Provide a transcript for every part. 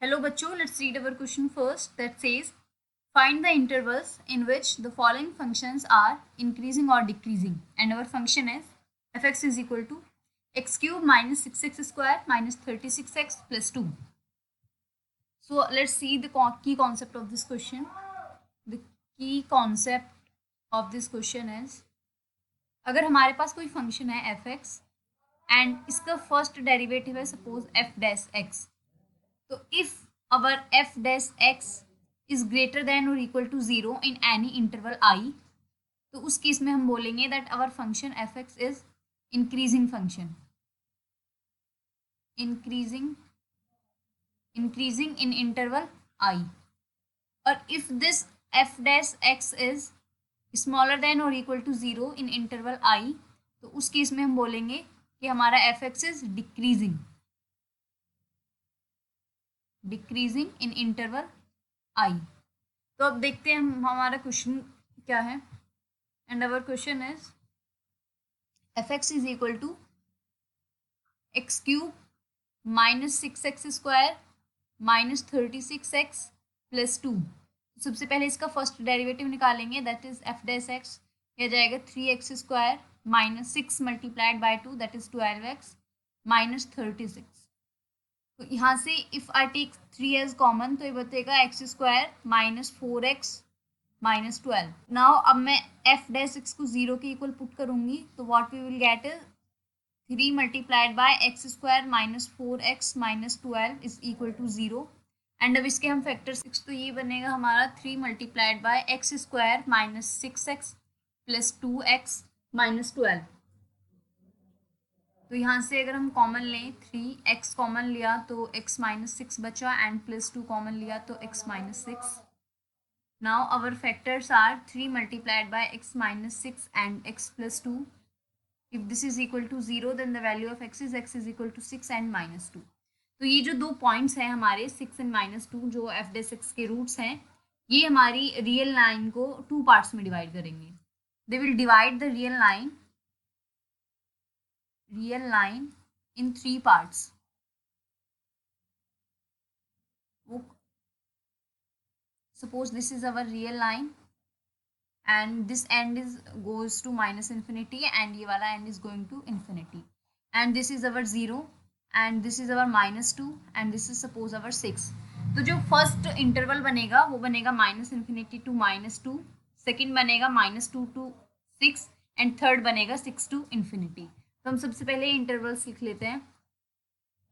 Hello बच्चों, let's read our question first that says find the intervals in which the following functions are increasing or decreasing and our function is fx is equal to x cube minus 6x square minus 36x plus 2. So let's see the key concept of this question. The key concept of this question is अगर हमारे पास कोई function है fx and इसका first derivative है suppose f dash x. So if our f dash x is greater than or equal to 0 in any interval I, तो उस case में हम बोलेंगे that our function fx is increasing function, increasing in interval I. और if this f dash x is smaller than or equal to 0 in interval I, तो उस case में हम बोलेंगे कि हमारा fx is decreasing in interval I. तो अब देखते हैं हम हमारा क्वेश्चन क्या है. And our question is f x is equal to x cube minus 6x square minus 36x plus 2. सबसे पहले इसका फर्स्ट डेरिवेटिव निकालेंगे that is f dash x. यह जाएगा 3x square minus 6 multiplied by 2 that is 12x minus 36. तो यहाँ से if I take 3 as common तो ये बचेगा x square minus 4x minus 12. Now अब मैं एफ डैश एक्स को 0 के इक्वल पुट करूंगी तो what we will get is 3 multiplied by x square minus 4x minus 12 is equal to 0. And अब इसके हम फैक्टर 6 तो ये बनेगा हमारा 3 multiplied by x square minus 6x plus 2x minus 12. तो यहाँ से अगर हम कॉमन लें 3x कॉमन लिया तो x माइनस 6 बचा एंड प्लस 2 कॉमन लिया तो x minus 6. Now our factors are 3 multiplied by x minus 6 and x plus 2. If this is equal to 0 then the value of x is equal to 6 and minus 2. तो ये जो दो points हैं हमारे 6 and minus 2 जो F day 6 के roots हैं ये हमारी रियल लाइन को 2 पार्ट्स में डिवाइड करेंगे. They will divide the real line in 3 parts. Suppose this is our real line and this end goes to minus infinity and ये वाला end is going to infinity and this is our 0 and this is our minus 2 and this is suppose our 6. तो जो first interval बनेगा वो बनेगा minus infinity to minus 2, second बनेगा minus 2 to 6 and third बनेगा 6 to infinity. तो हम सबसे पहले इंटरवल्स लिख लेते हैं.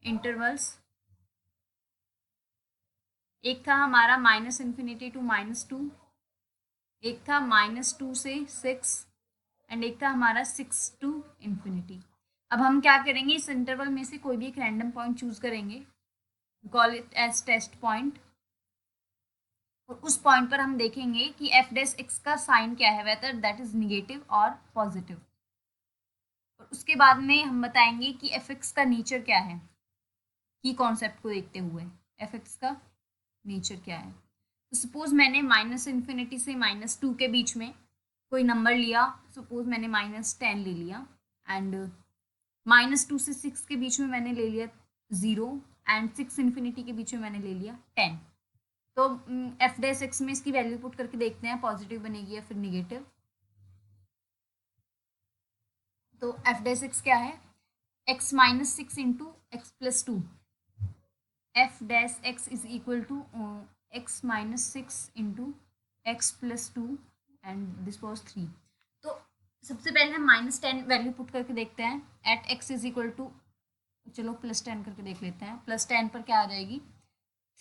इंटरवल्स एक था हमारा माइनस इन्फिनिटी टू माइनस 2, एक था माइनस 2 से 6 एंड एक था हमारा 6 टू इन्फिनिटी. अब हम क्या करेंगे इस इंटरवल में से कोई भी एक रैंडम पॉइंट चूज करेंगे, call it as test point. और उस पॉइंट पर हम देखेंगे कि एफ डैश एक्स का साइन क्या है, वेदर दैट इज निगेटिव और पॉजिटिव. और उसके बाद में हम बताएंगे कि एफ एक्स का नेचर क्या है. की कॉन्सेप्ट को देखते हुए एफ एक्स का नेचर क्या है. तो सपोज मैंने माइनस इन्फिनिटी से माइनस 2 के बीच में कोई नंबर लिया, सपोज मैंने माइनस 10 ले लिया एंड माइनस 2 से 6 के बीच में मैंने ले लिया 0 एंड 6 इन्फिनिटी के बीच में मैंने ले लिया 10. तो एफ डैश एक्स में इसकी वैल्यू पुट करके देखते हैं पॉजिटिव बनेगी या फिर निगेटिव. तो एफ डैश एक्स क्या है, x minus 6 into x plus 2. F dash x is equal to x minus 6 into x plus 2 and this was 3. तो सबसे पहले हम माइनस 10 वैल्यू पुट करके देखते हैं at x is equal to, चलो प्लस 10 करके देख लेते हैं. प्लस 10 पर क्या आ जाएगी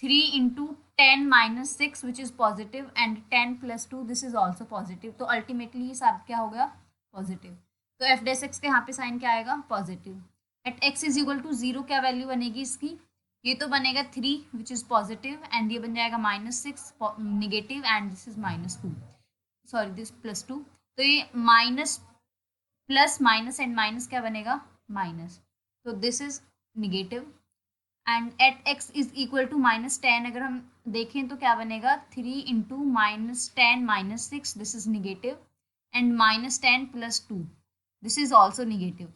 3 into 10 minus 6 which is positive and 10 plus 2 this is also positive. तो अल्टीमेटली ये साबित क्या हो गया पॉजिटिव. तो एफ डैश एक्स के यहाँ पे साइन क्या आएगा positive. At x is equal to 0 क्या वैल्यू बनेगी इसकी, ये तो बनेगा 3 विच इज़ पॉजिटिव एंड ये बन जाएगा minus 6 negative and this is minus 2, sorry this plus 2. तो ये minus plus minus and minus क्या बनेगा माइनस. तो this is negative and at x is equal to minus 10 अगर हम देखें तो क्या बनेगा 3 into minus 10 minus 6 this is negative and minus 10 plus 2 this is also negative.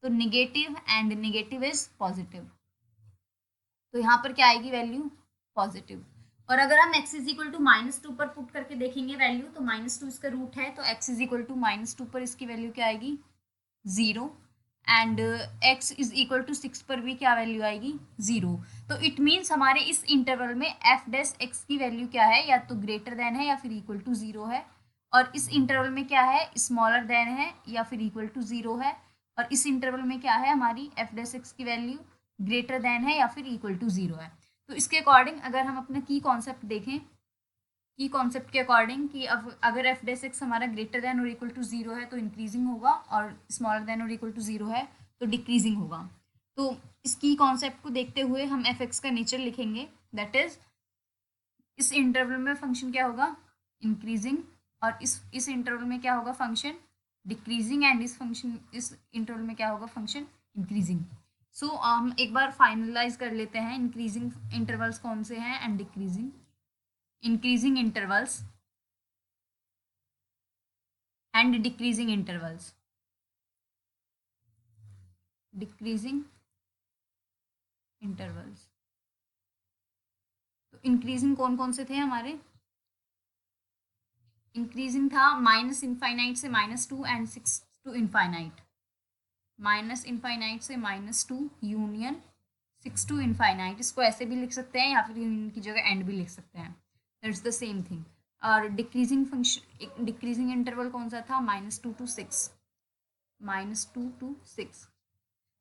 तो negative and negative is positive. तो यहाँ पर क्या आएगी वैल्यू पॉजिटिव। और अगर हम x इज इक्वल टू -2 पर पुट करके देखेंगे वैल्यू, तो -2 इसका रूट है, तो x इज इक्वल टू -2 पर इसकी वैल्यू क्या आएगी 0, and x is equal to 6 पर भी क्या वैल्यू आएगी 0। तो इट मीन्स हमारे इस इंटरवल में f डैश x की वैल्यू क्या है, या तो ग्रेटर देन है या फिर इक्वल टू 0 है, और इस इंटरवल में क्या है स्मॉलर देन है या फिर इक्वल टू 0 है, और इस इंटरवल में क्या है हमारी f डैश x की वैल्यू ग्रेटर देन है या फिर इक्वल टू 0 है। तो इसके अकॉर्डिंग अगर हम अपना की कॉन्सेप्ट देखें, की कॉन्सेप्ट के अकॉर्डिंग कि अब अगर एफ डैश एक्स हमारा ग्रेटर देन और इक्वल टू 0 है तो इंक्रीजिंग होगा, और स्मॉलर देन और इक्वल टू 0 है तो डिक्रीजिंग होगा। तो इस की कॉन्सेप्ट को देखते हुए हम एफ एक्स का नेचर लिखेंगे, दैट इज इस इंटरवल में फंक्शन क्या होगा इंक्रीजिंग, और इस इंटरवल में क्या होगा फंक्शन डिक्रीजिंग, एंड इस इंटरवल में क्या होगा फंक्शन इंक्रीजिंग। सो हम एक बार फाइनलाइज कर लेते हैं इंक्रीजिंग इंटरवल्स कौन से हैं and decreasing. increasing intervals and decreasing intervals, decreasing intervals। तो इंक्रीजिंग कौन कौन से थे हमारे, इंक्रीजिंग था -इनफाइनाइट से -2 एंड 6 टू इनफाइनाइट, -इनफाइनाइट से -2 यूनियन 6 टू इनफाइनाइट। इसको ऐसे भी लिख सकते हैं या फिर यूनियन की जगह एंड भी लिख सकते हैं, दैट्स द सेम थिंग। और डिक्रीजिंग फंक्शन डिक्रीजिंग इंटरवल कौन सा था -2 to 6, -2 to 6।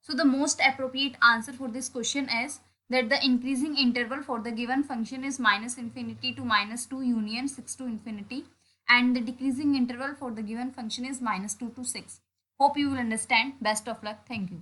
So the most appropriate answer for this question is that the increasing interval for the given function is -infinity to -2 union 6 to infinity, and the decreasing interval for the given function is -2 to 6. Hope you will understand. Best of luck. Thank you.